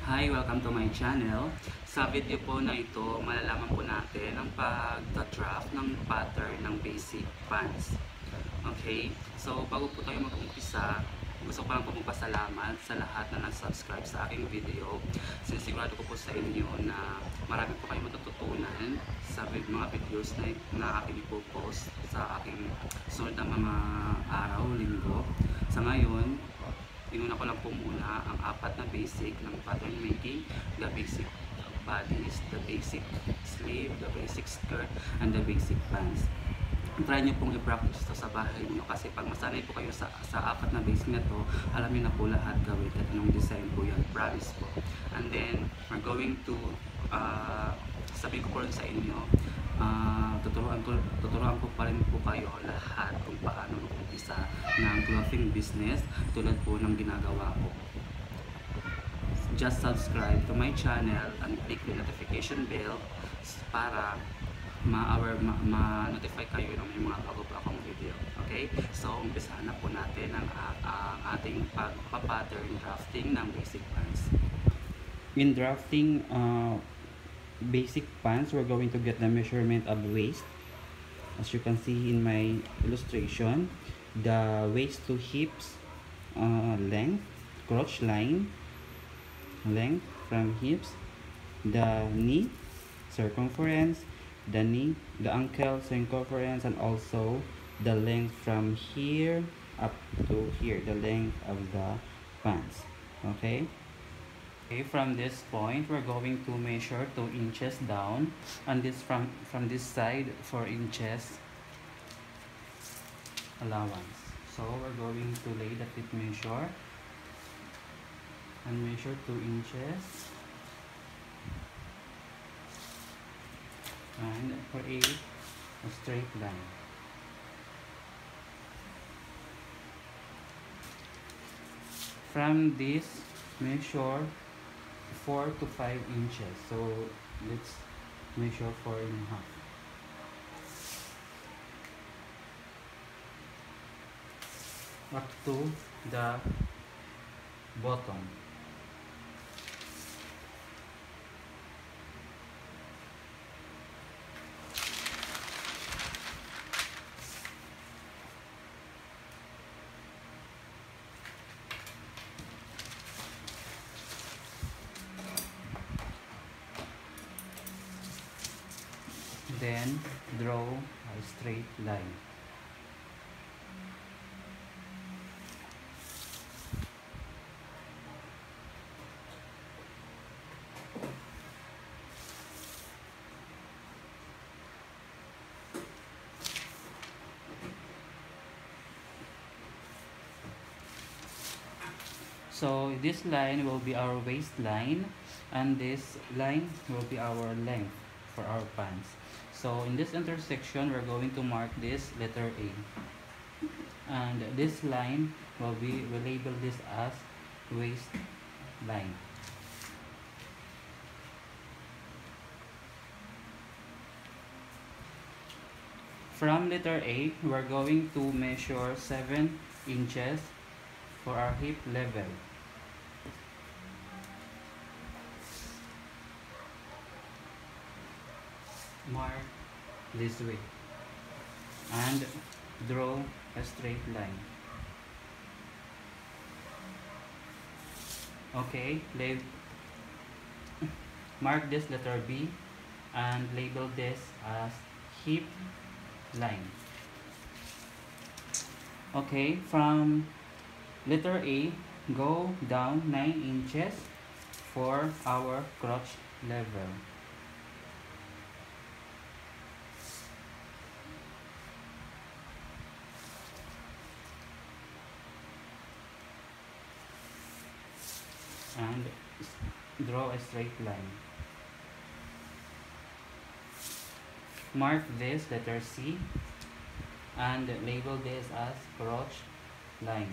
Hi! Welcome to my channel. Sa video po na ito, malalaman po natin ang pagta-draft ng pattern ng basic pants. Okay? So, bago po tayo mag-umpisa, gusto ko lang po magpasalamat sa lahat na nag-subscribe sa aking video. Sinisigurado ko po sa inyo na marami po kayo matututunan sa mga videos na aking ipopost sa aking sunod na mga araw, linggo. Sa ngayon, inuna ko lang po muna ang apat na basic ng pattern making: the basic bodies, the basic sleeve, the basic skirt, and the basic pants. Try nyo pong i-practice ito sa bahay nyo kasi pag masanay po kayo sa apat na basic na to, alam nyo na po lahat gawin at anong design po yan, promise po. And then, we're going to sabihin ko po rin sa inyo, tuturuan ko pa rin po kayo lahat kung paano mag-umpisa ng clothing business tulad po ng ginagawa ko. Just subscribe to my channel and click the notification bell para ma-notify kayo ng may mga bago pa akong video. Okay? So, umpisahan na po natin ang ating pag-pattern drafting ng basic pants. In drafting basic pants, we're going to get the measurement of waist. As you can see in my illustration, the waist to hips length, crotch line length from hips, the knee circumference, the knee, the ankle circumference, and also the length from here up to here, the length of the pants. Okay, from this point we're going to measure 2 inches down, and this from this side 4 inches allowance. So we're going to lay the tape measure and measure 2 inches and create a straight line. From this, measure 4 to 5 inches. So let's measure 4.5. Up to the bottom. Then draw a straight line. So this line will be our waistline, and this line will be our length for our pants. So in this intersection, we're going to mark this letter A, and this line we'll label this as waistline. From letter A, we're going to measure 7 inches for our hip level. Mark this way and draw a straight line. Okay, mark this letter B and label this as hip line. Okay, from letter A, go down 9 inches for our crotch level. And draw a straight line. Mark this letter C and label this as crotch line.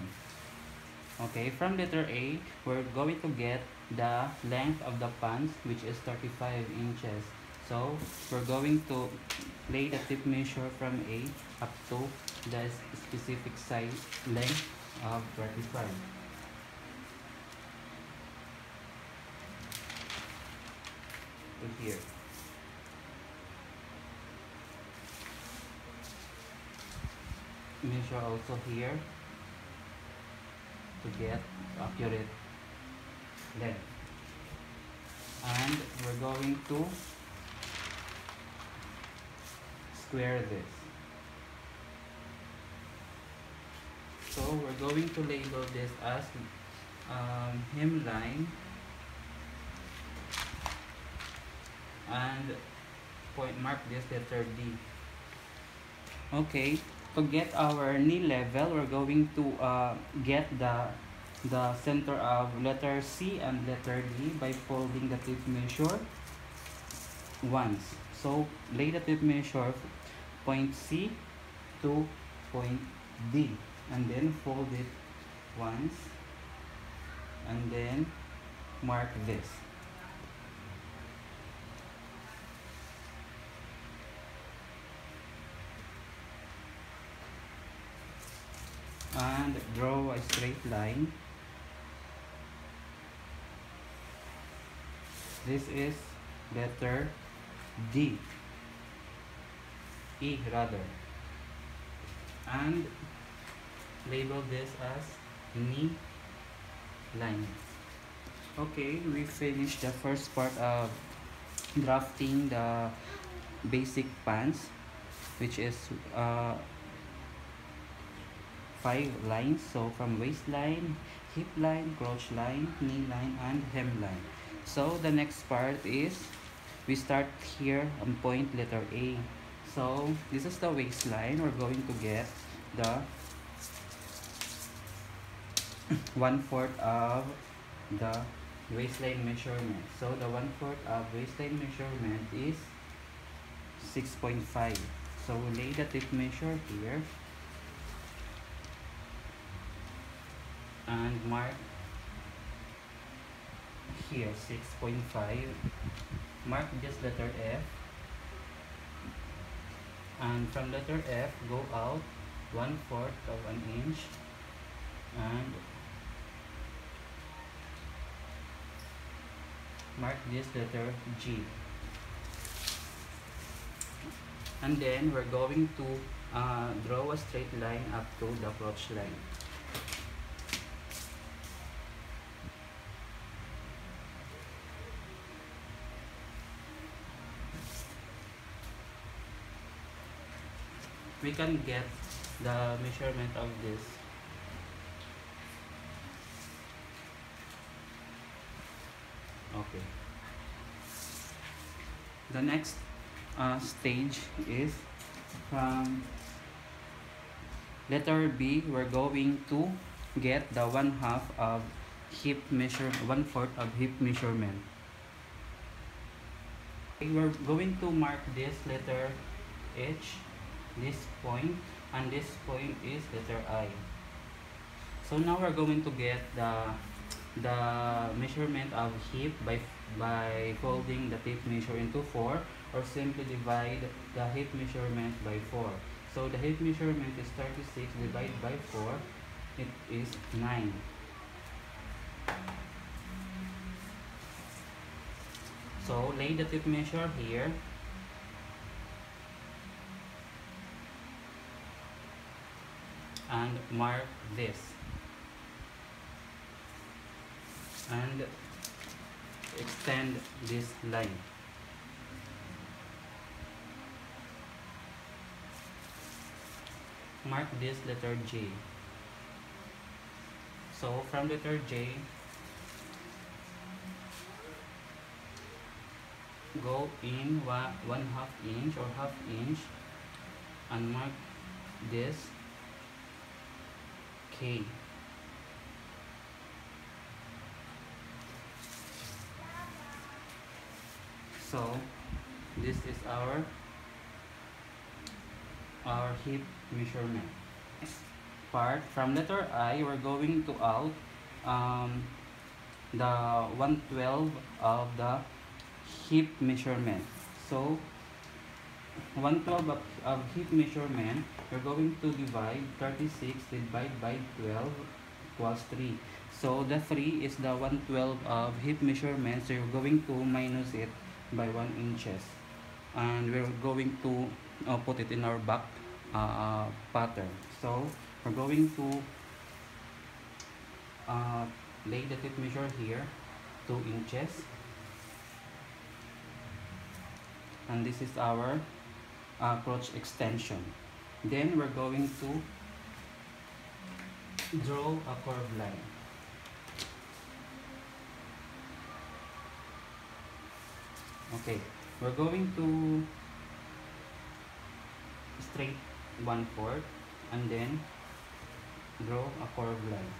Okay, from letter A, we're going to get the length of the pants, which is 35 inches. So we're going to lay the tape measure from A up to the specific size length of 35. to here. Measure also here to get accurate length. And we're going to square this. So we're going to label this as hemline and point mark this letter D. Okay, to get our knee level, we're going to get the center of letter C and letter D by folding the tape measure once. So lay the tape measure point C to point D and then fold it once and then mark this. And draw a straight line. This is letter D, E rather, and label this as knee line. Okay, we finished the first part of drafting the basic pants, which is 5 lines. So from waistline, hip line, crotch line, knee line, and hemline. So the next part is we start here on point letter A. So this is the waistline. We're going to get the 1/4 of the waistline measurement. So the 1/4 of waistline measurement is 6.5. So we'll lay the tape measure here and mark here 6.5. Mark this letter F, and from letter F go out 1/4 of an inch and mark this letter G. And then we're going to draw a straight line up to the crotch line. We can get the measurement of this. Okay. The next stage is from letter B. We're going to get the 1/2 of hip measure, 1/4 of hip measurement. We're going to mark this letter H, this point, and this point is letter I. So now we're going to get the measurement of hip by folding the tape measure into 4, or simply divide the hip measurement by 4. So the hip measurement is 36 divided by 4, it is 9. So lay the tape measure here and mark this and extend this line. Mark this letter J. So from letter J, go in 1/2 inch or 1/2 inch and mark this K. So this is our hip measurement. Next part, from letter I, we're going to out the 1/12 of the hip measurement. So 1/12 of hip measurement, we're going to divide 36 divided by 12 equals 3. So the 3 is the 1/12 of hip measurement, so you're going to minus it by 1 inches, and we're going to put it in our back pattern. So we're going to lay the tape measure here 2 inches, and this is our crotch extension. Then we're going to draw a curved line. Okay, we're going to straight 1/4 and then draw a curved line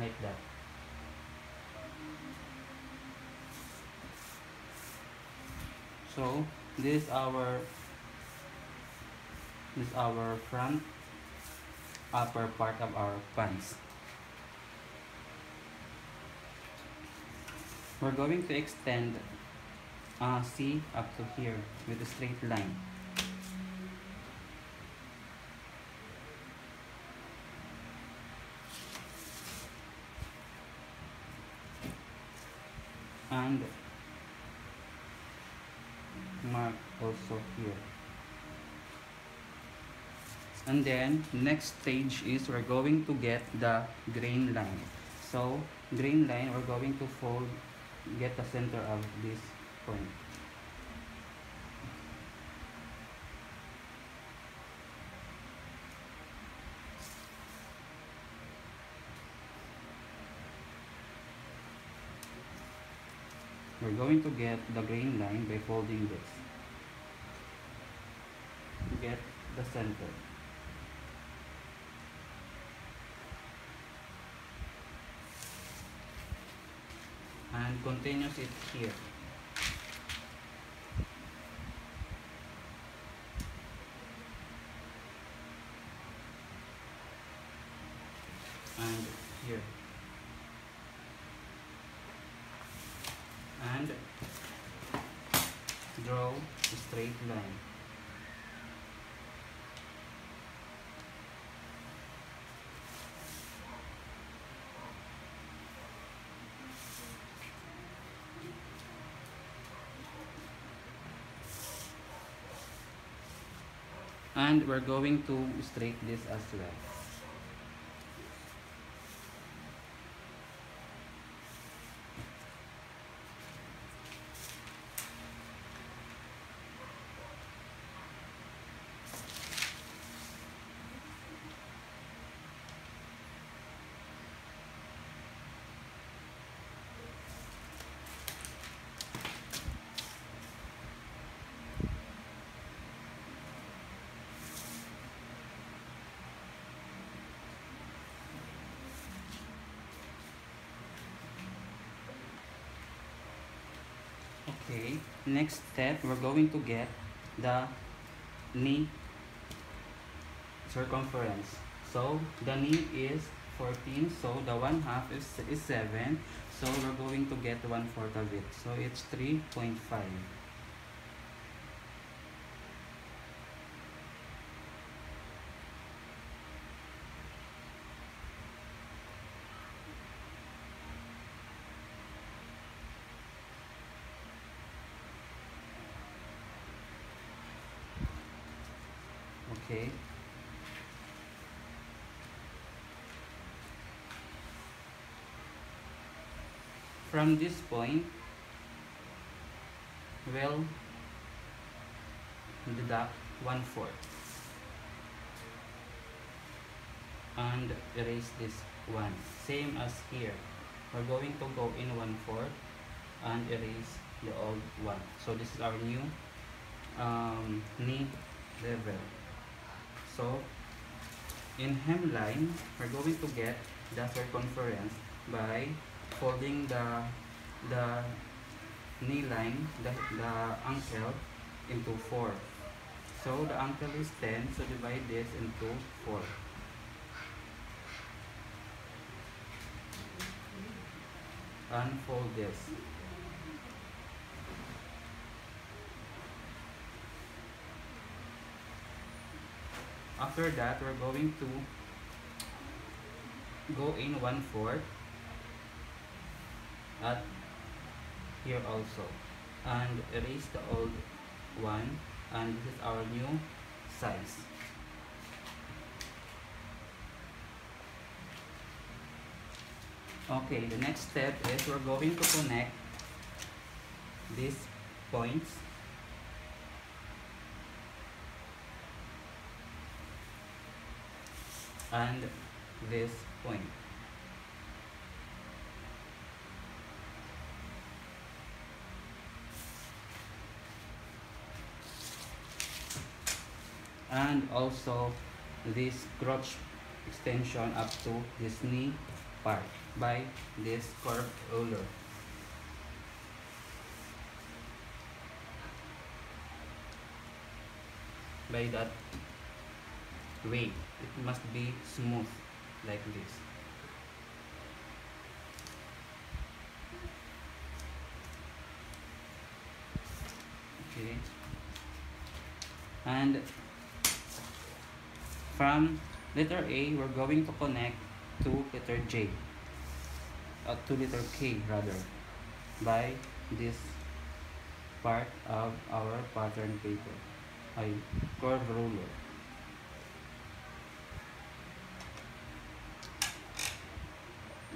like that. So this is our front upper part of our pants. We're going to extend C up to here with a straight line. And mark also here. And then next stage is we're going to get the grain line. So grain line, we're going to fold, get the center of this point. We're going to get the grain line by folding this. Get the center. And continues it here. And here. And draw a straight line. And we're going to straight this as well. Okay, next step, we're going to get the knee circumference. So the knee is 14, so the 1/2 is 7, so we're going to get 1/4 of it, so it's 3.5. Okay. From this point, we'll deduct 1/4 and erase this one. Same as here. We're going to go in 1/4 and erase the old one. So this is our new knee level. So in hemline, we're going to get the circumference by folding the knee line, the ankle into 4. So the ankle is 10, so divide this into 4. And fold this. After that, we're going to go in 1/4 at here also, and erase the old one, and this is our new size. Okay, the next step is we're going to connect these points and this point. And also this crotch extension up to this knee part by this curved ruler. By that way, it must be smooth like this. Okay, and from letter A, we're going to connect to letter J, to letter K rather, by this part of our pattern paper, a curved ruler.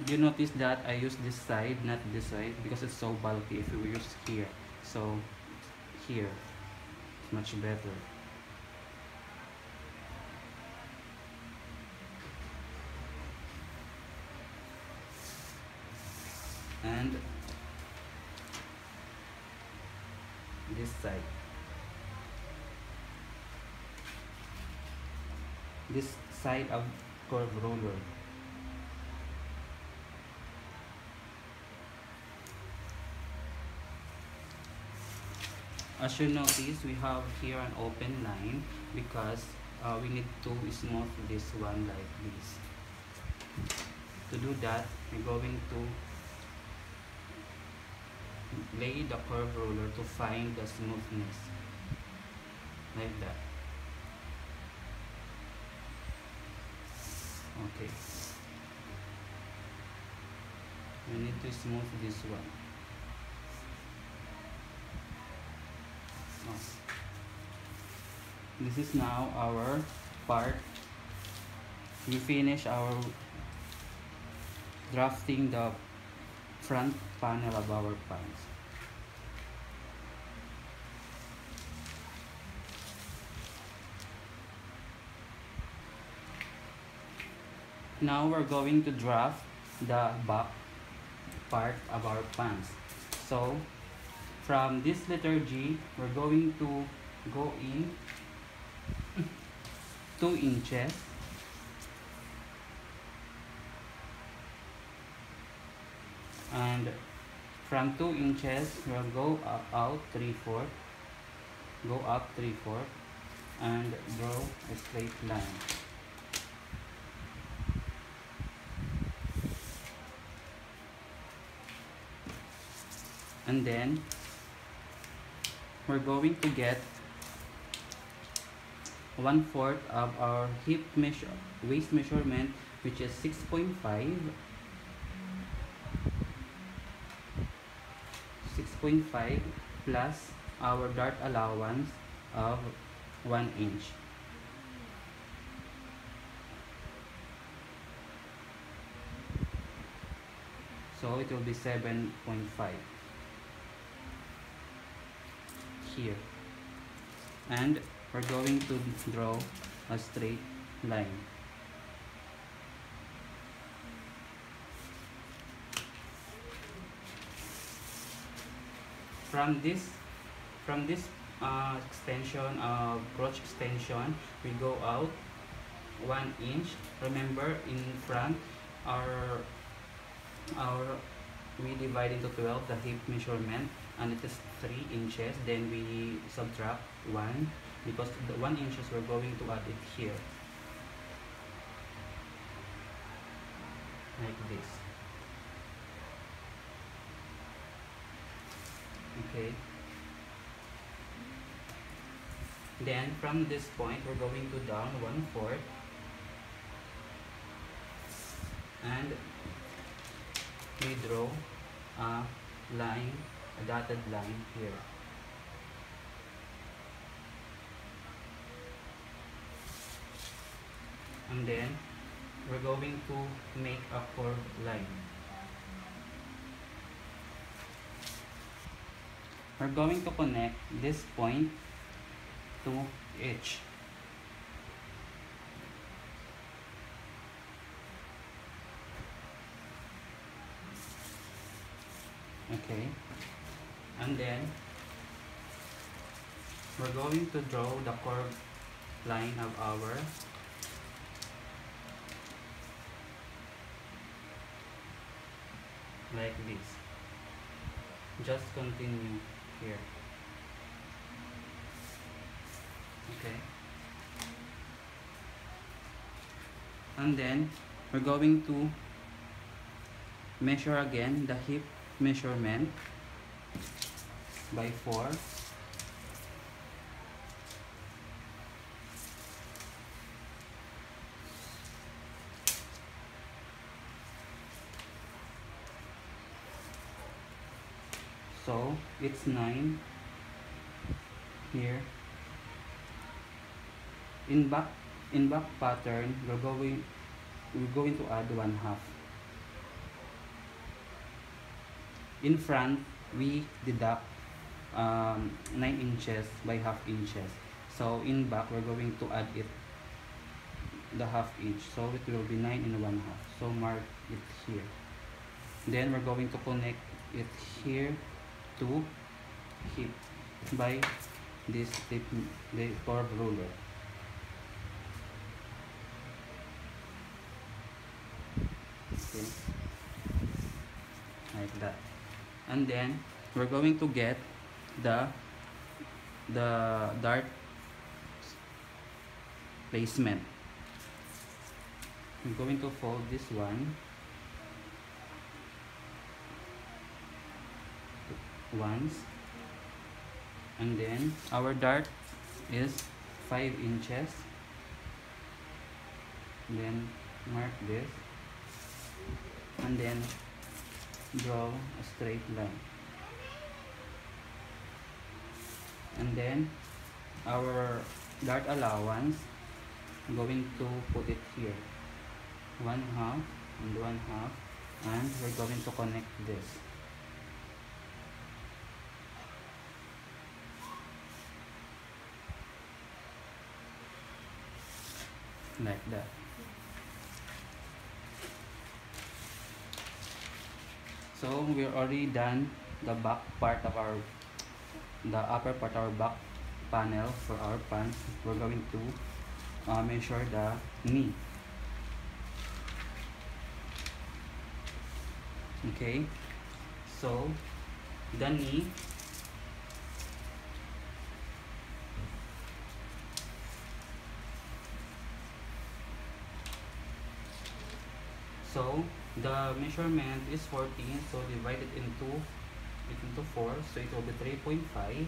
You notice that I use this side, not this side, because it's so bulky. If you use here, so here, it's much better. And this side, this side of curved ruler. As you notice, we have here an open line because we need to smooth this one like this. To do that, we're going to lay the curved ruler to find the smoothness, like that. Okay, we need to smooth this one. This is now our part. We finish our drafting the front panel of our pants. Now we're going to draft the back part of our pants. So from this letter G, we're going to go in 2 inches, and from 2 inches we'll go out 3/4, go up 3/4, and draw a straight line. And then we're going to get 1/4 of our hip measure, waist measurement, which is 6.5 plus our dart allowance of 1 inch. So it will be 7.5 here, and we're going to draw a straight line. From this extension of crotch extension, we go out 1 inch. Remember, in front we divide into 12 the hip measurement, and it is 3 inches. Then we subtract 1, because the 1 inches we're going to add it here, like this. Okay, then from this point we're going to down 1/4, and we draw a line a dotted line here. And then we're going to make a curved line. We're going to connect this point to each. Okay, and then we're going to draw the curved line of our like this. Just continue here. Okay, and then we're going to measure again the hip measurement by 4. So it's 9 here. In back pattern, we're going to add 1/2. In front, we deduct 9 inches by 1/2 inches. So in back, we're going to add it the 1/2 inch. So it will be 9 and 1/2. So mark it here. Then we're going to connect it here to hip by this tip, the curve ruler. Okay, like that. And then we're going to get the dart placement. I'm going to fold this one once, and then our dart is 5 inches. Then mark this and then draw a straight line, and then our dart allowance, I'm going to put it here, 1/2 and 1/2, and we're going to connect this like that. So we're already done the back part of the upper part of our back panel for our pants. We're going to measure the knee. Okay, so the knee, so the measurement is 14, so divide it into 4, so it will be 3.5.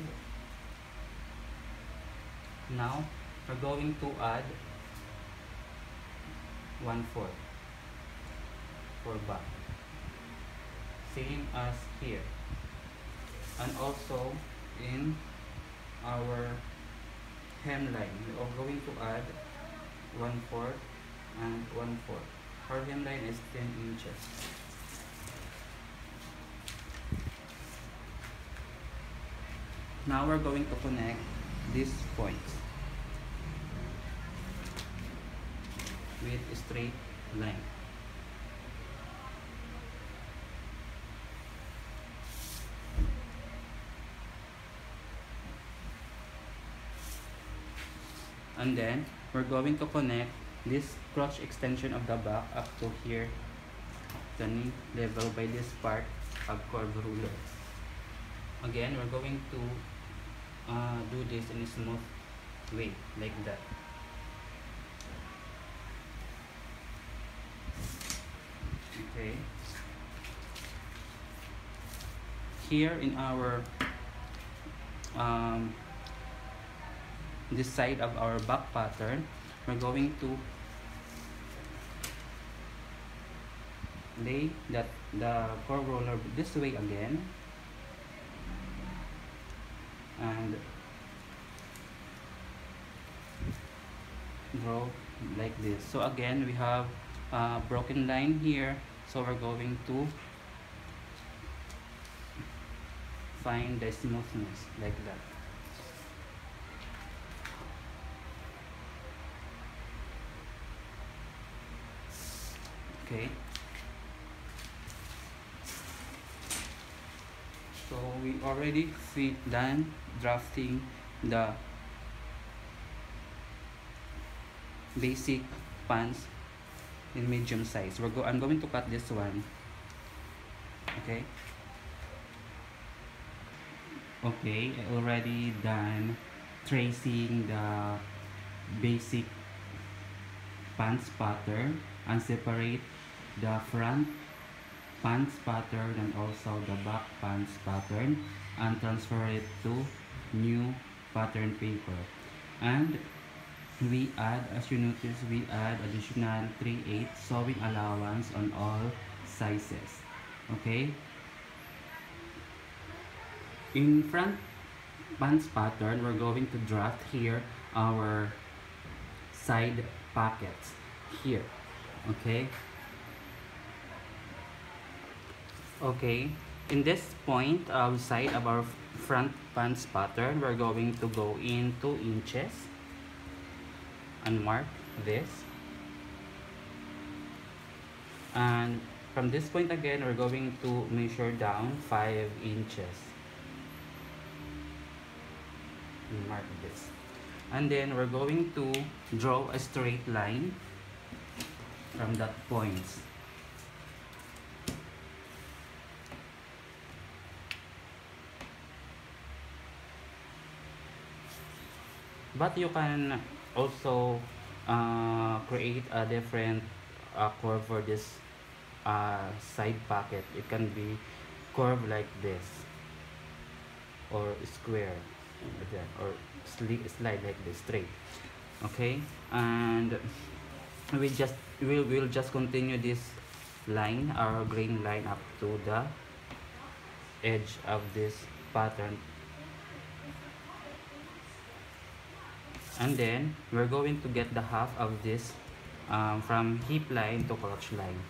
Now we're going to add 1/4 for back, same as here, and also in our hemline we are going to add 1/4 and 1/4. Our hemline is 10 inches. Now we're going to connect these points with a straight line. And then we're going to connect this crotch extension of the back up to here, the knee level, by this part of curve ruler. Again, we're going to do this in a smooth way, like that. Okay. Here in our this side of our back pattern, we're going to lay the curve roller this way again, and draw like this. So again, we have a broken line here, so we're going to find the smoothness like that. Okay, so we already done drafting the basic pants in medium size. I'm going to cut this one. Okay. Okay, I already done tracing the basic pants pattern and separate the front pants pattern and also the back pants pattern and transfer it to new pattern paper. And we add, as you notice, we add additional 3/8 sewing allowance on all sizes. Okay, in front pants pattern, we're going to draft here our side pockets here. Okay, okay, in this point side of our front pants pattern, we're going to go in 2 inches and mark this, and from this point again, we're going to measure down 5 inches and mark this, and then we're going to draw a straight line from that point. But you can also create a different curve for this side pocket. It can be curved like this, or square like that, or slide like this, straight. Okay, and we'll just continue this line, our green line, up to the edge of this pattern. And then we're going to get the half of this from hip line to crotch line.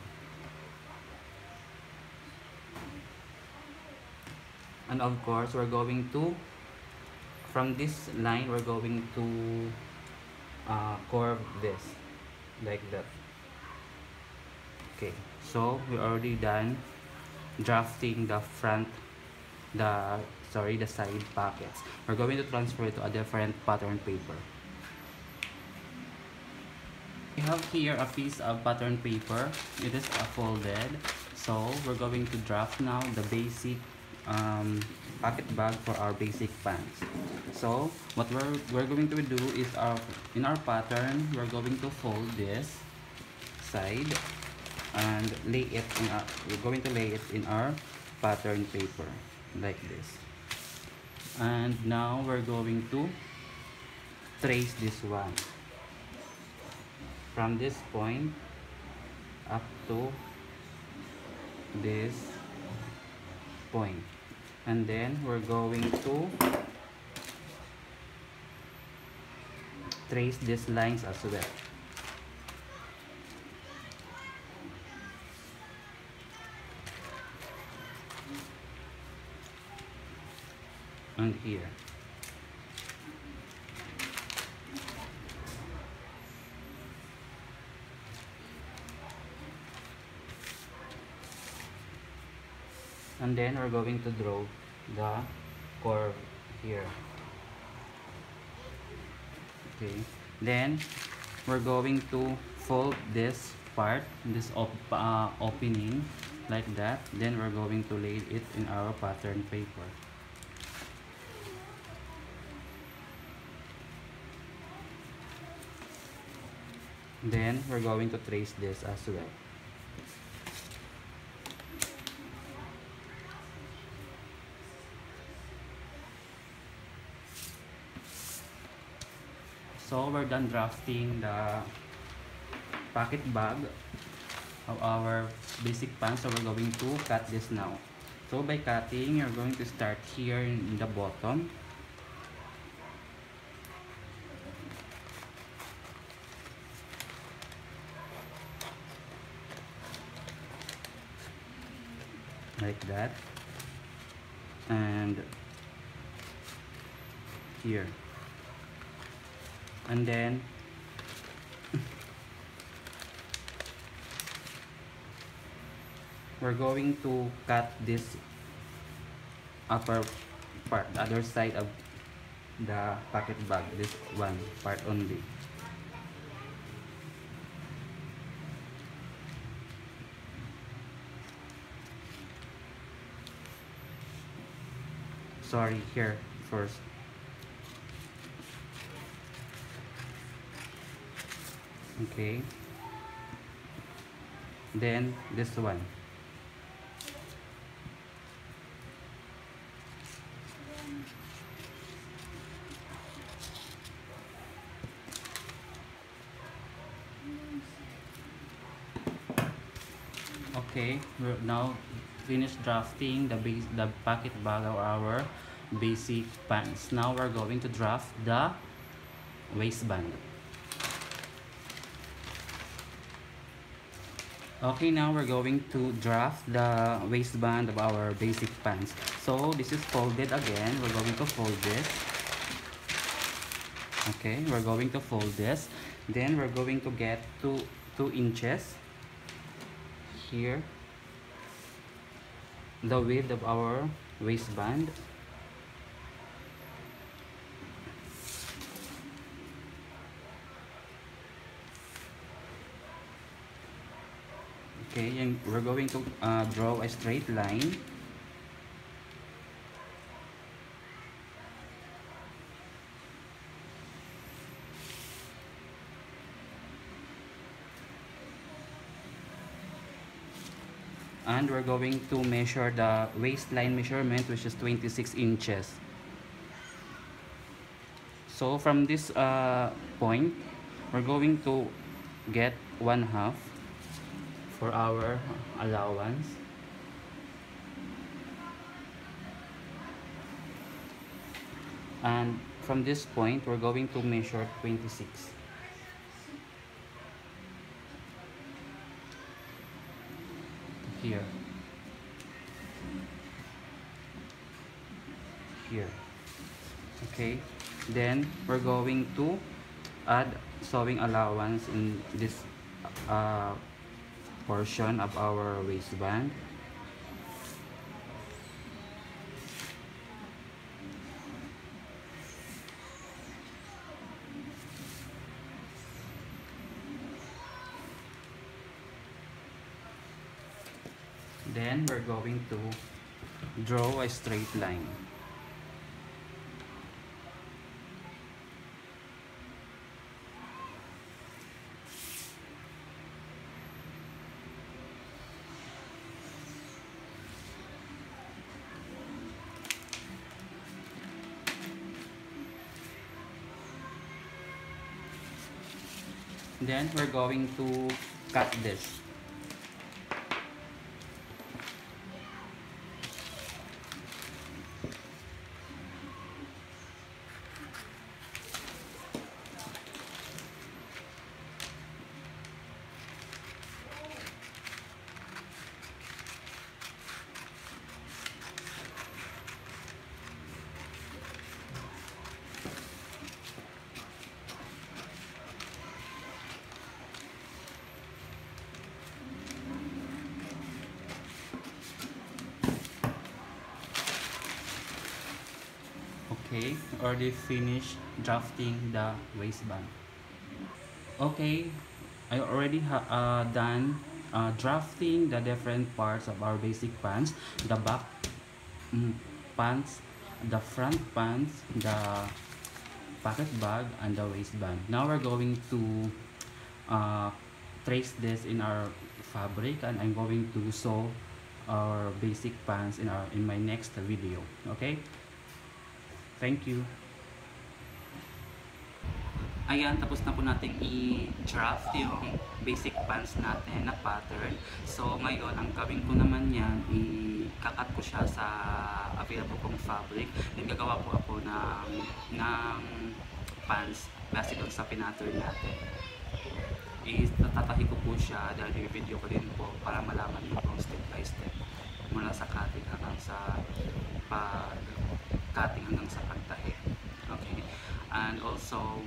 And of course, we're going to, from this line, we're going to curve this like that. Okay, so we already done drafting the the side pockets. We're going to transfer it to a different pattern paper. We have here a piece of pattern paper. It is folded, so we're going to draft now the basic pocket bag for our basic pants. So what we're going to do is in our pattern, we're going to fold this side and we're going to lay it in our pattern paper like this. And now we're going to trace this one from this point up to this point, and then we're going to trace these lines as well. And here. And then we're going to draw the curve here. Okay. Then we're going to fold this part, this opening like that. Then we're going to lay it in our pattern paper. Then we're going to trace this as well. So we're done drafting the pocket bag of our basic pants. So we're going to cut this now. So by cutting, you're going to start here in the bottom like that, and here, and then we're going to cut this upper part, the other side of the pocket bag, this one part only. Sorry, here first. Okay, then this one. Okay, we're now finished drafting the pocket bag of our basic pants. Now we're going to draft the waistband. Okay, now we're going to draft the waistband of our basic pants. So this is folded again. We're going to fold this. Okay, we're going to fold this. Then we're going to get 2 inches here, the width of our waistband. Okay, and we're going to draw a straight line. And we're going to measure the waistline measurement, which is 26 inches. So from this point, we're going to get 1/2 for our allowance. And from this point, we're going to measure 26. Here. Here. Okay. Then we're going to add sewing allowance in this portion of our waistband. Then we're going to draw a straight line. Then we're going to cut this. Okay, already finished drafting the waistband. Okay, I already done drafting the different parts of our basic pants, the back pants, the front pants, the pocket bag, and the waistband. Now we're going to trace this in our fabric, and I'm going to sew our basic pants in my next video. Okay, thank you. Ayan, tapos na po natin i-draft yung basic pants natin na pattern. So ngayon, ang gawin ko naman yan, i-cut ko siya sa available kong fabric. Then gagawa po ako ng pants base doon sa pinattern natin. Itatahi ko po siya dahil i-video ko din po para malaman mo po step by step. mula sa cutting hanggang sa pag-cutting hanggang sa pagtahi. Okay? And also,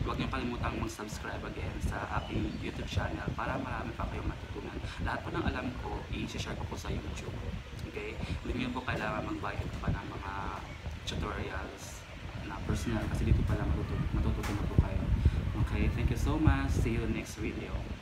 huwag niyo kalimutang mag-subscribe again sa aking YouTube channel para marami pa kayong matutunan. Lahat po ng alam ko, i-share ko po sa YouTube. Okay? Hindi niyo po kailangan magbayad pa ng mga tutorials na personal kasi dito pala matututunan po kayo. Okay? Thank you so much. See you next video.